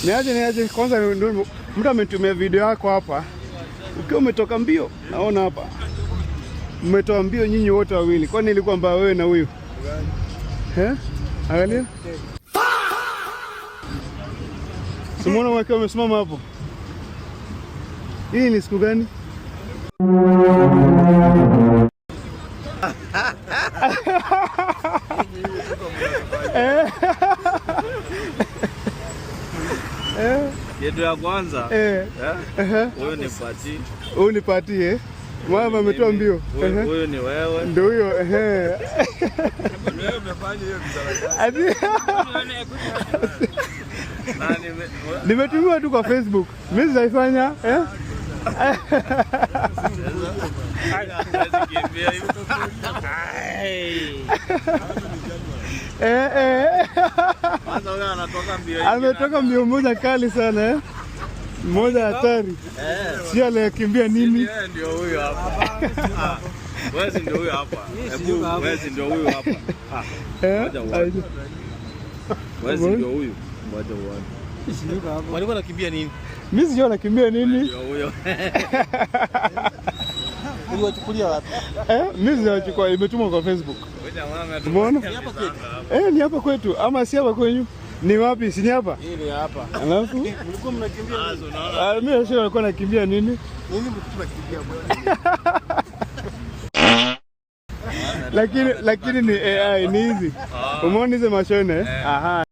Niaje kwanza mtu ametumia video yako hapa. Ukiwa umetoka mbio, naona hapa. Mmetoa mbio nyinyi wote wawili. Kwani ilikuwa mbaya wewe na huyu? Angalia. Simona wakiwa wamesimama hapo. Hii ni siku gani? Yetu ya kwanza. Huyo ni Pati. Huyo ni Pati Mama ametoa mbio. Huyo ni wewe. Ndio huyo Wewe umefanya hiyo nimetumiwa tu kwa Facebook. Mimi sijaifanya ametoka mbio moja kali sana Moja hatari. Si alikimbia nini? Ndio huyo hapa. Wewe ndio huyo hapa. Wewe ndio huyo hapa. Wewe ndio huyo. Moja uone. Walikuwa wanakimbia nini? Mimi sijui wanakimbia nini. Ndio huyo. Uliwachukulia wapi? Mimi sijachukua, imetumwa kwa Facebook. Umeona? Ni hapa kwetu. Ni hapa kwetu ama si hapa kwenyu? Ni wapi? Si ni hapa? Hii ni hapa. Alafu mlikuwa mnakimbia nini? Mimi sio nilikuwa nakimbia nini? Nini mlikuwa mnakimbia bwana? Lakini ni AI ni hizi. Umeona hizo mashine? Aha.